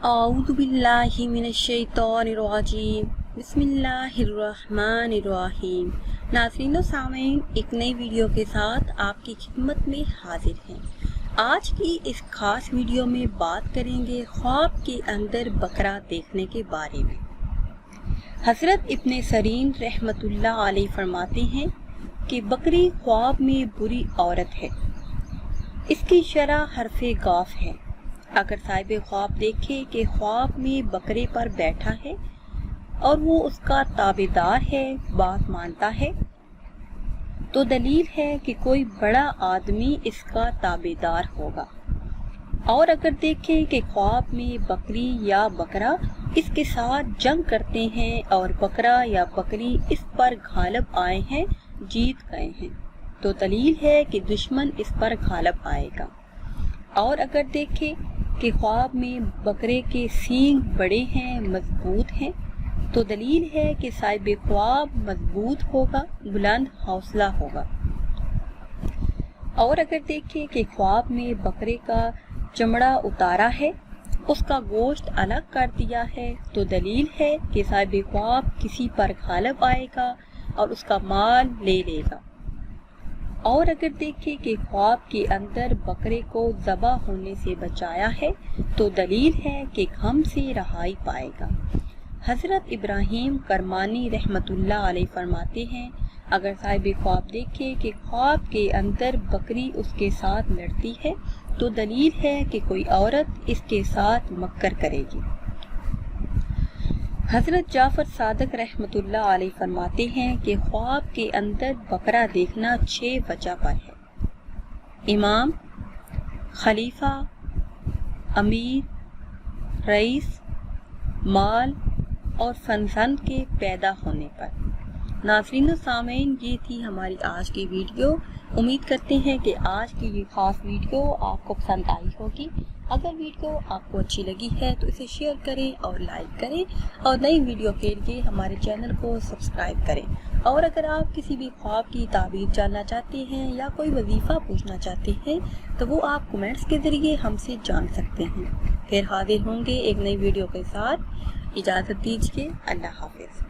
اعوذ باللہ من الشیطان الرجیم بسم اللہ الرحمن الرحیم۔ ناظرین و سامعین، ایک نئی ویڈیو کے ساتھ آپ کی خدمت میں حاضر ہیں۔ آج کی اس خاص ویڈیو میں بات کریں گے خواب کے اندر بکرا دیکھنے کے بارے میں۔ حضرت ابن سیرین رحمۃ اللہ علیہ فرماتے ہیں کہ بکری خواب میں بری عورت ہے، اس کی شرح حرف قاف ہے۔ اگر صاحب خواب دیکھے کہ خواب میں بکرے پر بیٹھا ہے اور وہ اس کا تابع دار ہے، بات مانتا ہے، تو دلیل ہے کہ کوئی بڑا آدمی اس کا تابع دار ہوگا۔ اور اگر دیکھے کہ خواب میں بکری یا بکرا اس کے ساتھ جنگ کرتے ہیں اور بکرا یا بکری اس پر غالب آئے ہیں، جیت گئے ہیں، تو دلیل ہے کہ دشمن اس پر غالب آئے گا۔ اور اگر دیکھے کہ خواب میں بکرے کے سینگ بڑے ہیں، مضبوط ہیں، تو دلیل ہے کہ صاحب خواب مضبوط ہوگا، بلند حوصلہ ہوگا۔ اور اگر دیکھے کہ خواب میں بکرے کا چمڑا اتارا ہے، اس کا گوشت الگ کر دیا ہے، تو دلیل ہے کہ صاحب خواب کسی پر غالب آئے گا اور اس کا مال لے لے گا۔ اور اگر دیکھے کہ خواب کے اندر بکرے کو ذبح ہونے سے بچایا ہے، تو دلیل ہے کہ غم سے رہائی پائے گا۔ حضرت ابراہیم کرمانی رحمۃ اللہ علیہ فرماتے ہیں، اگر صاحب خواب دیکھے کہ خواب کے اندر بکری اس کے ساتھ لڑتی ہے، تو دلیل ہے کہ کوئی عورت اس کے ساتھ مکر کرے گی۔ حضرت جعفر صادق رحمۃ اللہ علیہ فرماتے ہیں کہ خواب کے اندر بکرا دیکھنا 6 وجہ پر ہے: امام، خلیفہ، امیر، رئیس، مال اور فرزند کے پیدا ہونے پر۔ ناظرین و سامعین، یہ تھی ہماری آج کی ویڈیو۔ امید کرتے ہیں کہ آج کی یہ خاص ویڈیو آپ کو پسند آئی ہوگی۔ اگر ویڈیو آپ کو اچھی لگی ہے تو اسے شیئر کریں اور لائک کریں، اور نئی ویڈیو کے لیے ہمارے چینل کو سبسکرائب کریں۔ اور اگر آپ کسی بھی خواب کی تعبیر جاننا چاہتے ہیں یا کوئی وظیفہ پوچھنا چاہتے ہیں تو وہ آپ کمنٹس کے ذریعے ہم سے جان سکتے ہیں۔ پھر حاضر ہوں گے ایک نئی ویڈیو کے ساتھ۔ اجازت دیجیے، اللہ حافظ۔